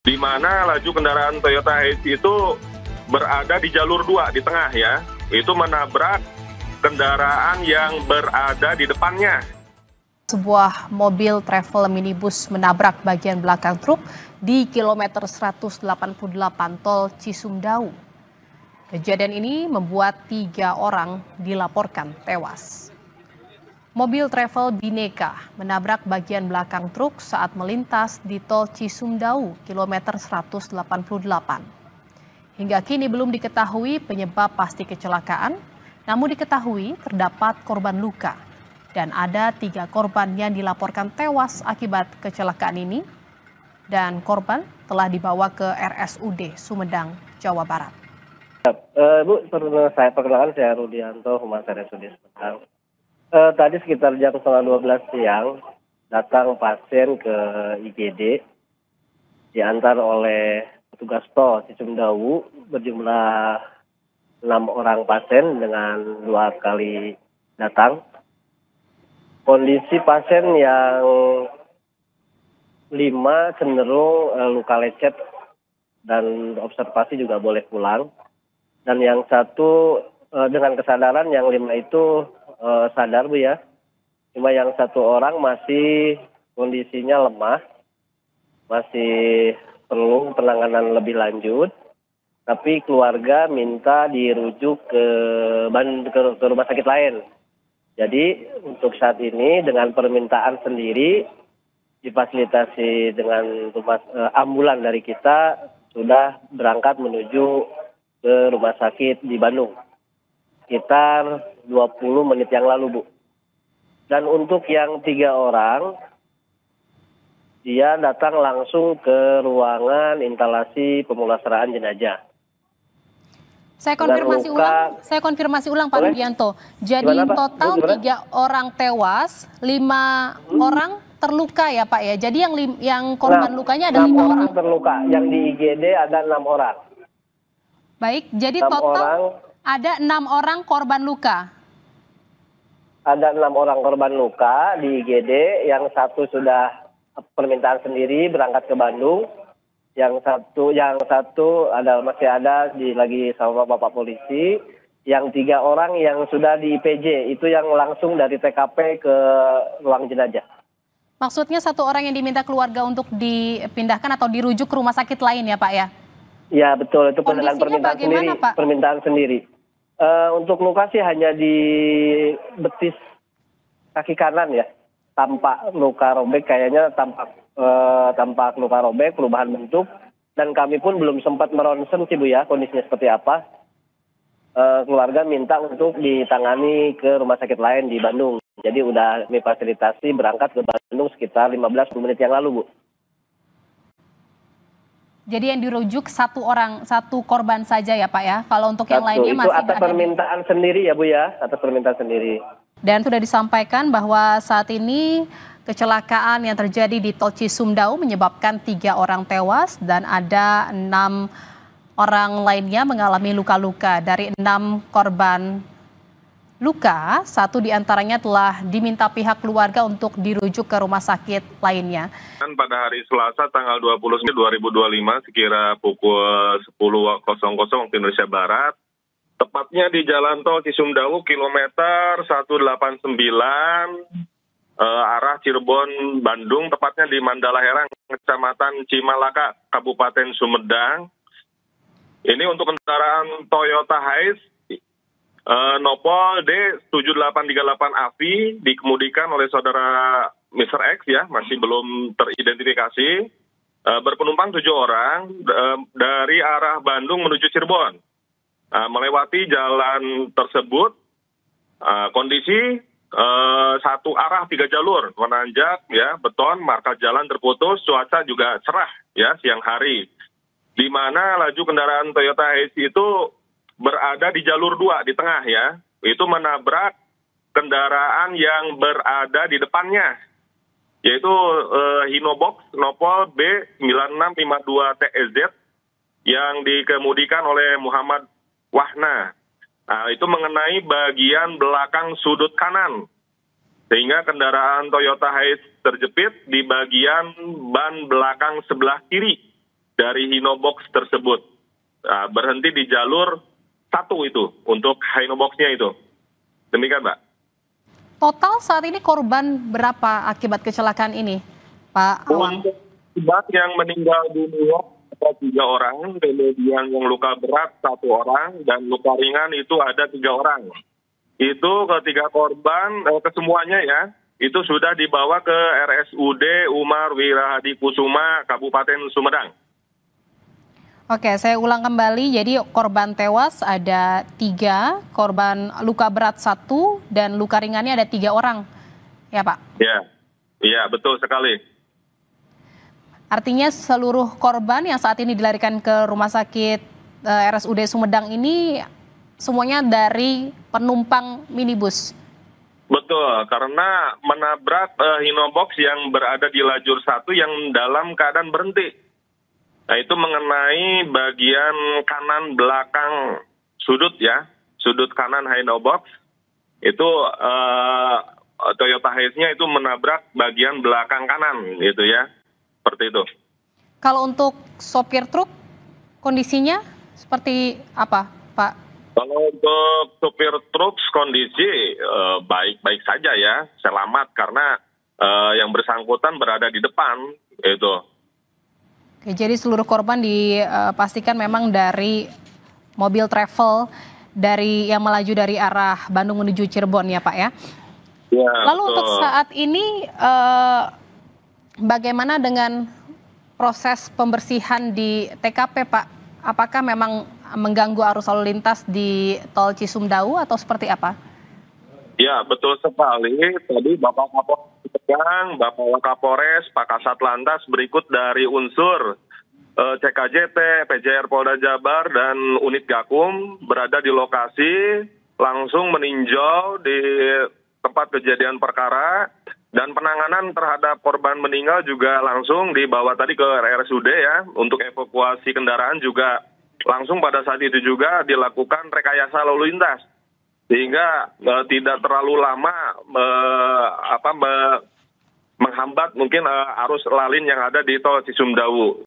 di mana laju kendaraan Toyota Hiace itu berada di jalur 2 di tengah ya. Itu menabrak kendaraan yang berada di depannya. Sebuah mobil travel minibus menabrak bagian belakang truk di kilometer 188 tol Cisumdawu. Kejadian ini membuat 3 orang dilaporkan tewas. Mobil travel Bineka menabrak bagian belakang truk saat melintas di tol Cisumdawu kilometer 188. Hingga kini belum diketahui penyebab pasti kecelakaan, namun diketahui terdapat korban luka dan ada 3 korban yang dilaporkan tewas akibat kecelakaan ini dan korban telah dibawa ke RSUD Sumedang, Jawa Barat. Bu, perkenalkan saya Rudianto, Humas RSUD Sumedang. Tadi sekitar jam 11:30 siang datang pasien ke IGD diantar oleh petugas tol Cisumdawu berjumlah 6 orang pasien dengan 2 kali datang. Kondisi pasien yang 5 cenderung luka lecet dan observasi juga boleh pulang. Dan yang 1 dengan kesadaran, yang 5 itu sadar Bu ya. Cuma yang 1 orang masih kondisinya lemah, masih perlu penanganan lebih lanjut. Tapi keluarga minta dirujuk ke rumah sakit lain. Jadi untuk saat ini dengan permintaan sendiri difasilitasi dengan ambulan dari kita sudah berangkat menuju ke rumah sakit di Bandung. Sekitar 20 menit yang lalu Bu. Dan untuk yang 3 orang, dia datang langsung ke ruangan instalasi pemulasaraan jenazah. Saya konfirmasi ulang Pak Rudianto. Jadi Gimana, Pak? total 3 orang tewas, 5 orang terluka ya Pak ya. Jadi yang korban lukanya ada 5 orang terluka. Yang di IGD ada 6 orang. Baik, jadi total ada 6 orang korban luka. Ada 6 orang korban luka di IGD, yang 1 sudah permintaan sendiri berangkat ke Bandung. Yang satu masih ada lagi sama Bapak polisi. Yang 3 orang yang sudah di IPJ, itu yang langsung dari TKP ke ruang jenazah. Maksudnya 1 orang yang diminta keluarga untuk dipindahkan atau dirujuk ke rumah sakit lain ya Pak ya? Ya betul, itu permintaan sendiri. Untuk luka sih hanya di betis kaki kanan ya, tampak luka robek, kayaknya tampak luka robek, perubahan bentuk, dan kami pun belum sempat meronsen sih Bu ya kondisinya seperti apa. Keluarga minta untuk ditangani ke rumah sakit lain di Bandung, jadi udah difasilitasi berangkat ke Bandung sekitar 15 menit yang lalu Bu. Jadi yang dirujuk 1 korban saja ya Pak ya. Kalau untuk yang lainnya masih itu atas permintaan sendiri ya Bu ya, atas permintaan sendiri. Dan sudah disampaikan bahwa saat ini kecelakaan yang terjadi di tol Cisumdawu menyebabkan 3 orang tewas dan ada 6 orang lainnya mengalami luka-luka. Dari 6 korban luka, 1 diantaranya telah diminta pihak keluarga untuk dirujuk ke rumah sakit lainnya. Pada hari Selasa tanggal 20 2025 sekira pukul 10.00 waktu Indonesia Barat, tepatnya di Jalan Tol Cisumdawu kilometer 189 arah Cirebon Bandung, tepatnya di Mandala Herang, Kecamatan Cimalaka, Kabupaten Sumedang. Ini untuk kendaraan Toyota Hiace Nopol D7838 AVI dikemudikan oleh saudara Mr. X ya, masih belum teridentifikasi, berpenumpang 7 orang dari arah Bandung menuju Cirebon. Melewati jalan tersebut, kondisi 1 arah 3 jalur, menanjak ya, beton, marka jalan terputus, cuaca juga cerah ya siang hari. Di mana laju kendaraan Toyota Hiace itu berada di jalur 2 di tengah ya, itu menabrak kendaraan yang berada di depannya, yaitu Hinobox Nopol B9652 TSZ yang dikemudikan oleh Muhammad Wahna. Itu mengenai bagian belakang sudut kanan, sehingga kendaraan Toyota Hiace terjepit di bagian ban belakang sebelah kiri dari Hinobox tersebut. Nah, berhenti di jalur 1 itu untuk Hinobox-nya itu. Demikian, Mbak. Total saat ini korban berapa akibat kecelakaan ini, Pak Awang? Untuk akibat yang meninggal dunia ada 3 orang, kemudian yang luka berat 1 orang, dan luka ringan itu ada 3 orang. Itu ketiga korban, kesemuanya ya, itu sudah dibawa ke RSUD Umar Wirahadi Kusuma, Kabupaten Sumedang. Oke, saya ulang kembali. Jadi korban tewas ada 3, korban luka berat 1, dan luka ringannya ada 3 orang. Ya, Pak? Iya, betul sekali. Artinya seluruh korban yang saat ini dilarikan ke rumah sakit RSUD Sumedang ini semuanya dari penumpang minibus. Betul, karena menabrak Hinobox yang berada di lajur 1 yang dalam keadaan berhenti. Nah, itu mengenai bagian kanan belakang sudut ya, sudut kanan Hinobox. Itu Toyota Hiace-nya itu menabrak bagian belakang kanan gitu ya. Seperti itu. Kalau untuk sopir truk, kondisinya seperti apa, Pak? Kalau untuk sopir truk kondisi baik-baik saja ya, selamat karena yang bersangkutan berada di depan itu. Oke, jadi seluruh korban dipastikan memang dari mobil travel yang melaju dari arah Bandung menuju Cirebon ya, Pak ya? Ya, lalu betul. Untuk saat ini bagaimana dengan proses pembersihan di TKP, Pak? Apakah memang mengganggu arus lalu lintas di tol Cisumdawu atau seperti apa? Ya, betul sekali. Tadi Bapak Kapolres, Bapak Wakapolres, Pak Kasat Lantas berikut dari unsur CKJT, PJR Polda Jabar, dan unit Gakum berada di lokasi, langsung meninjau di tempat kejadian perkara, dan penanganan terhadap korban meninggal juga langsung dibawa tadi ke RSUD ya, untuk evakuasi kendaraan juga langsung pada saat itu juga dilakukan rekayasa lalu lintas. Sehingga tidak terlalu lama menghambat mungkin arus lalin yang ada di tol Cisumdawu.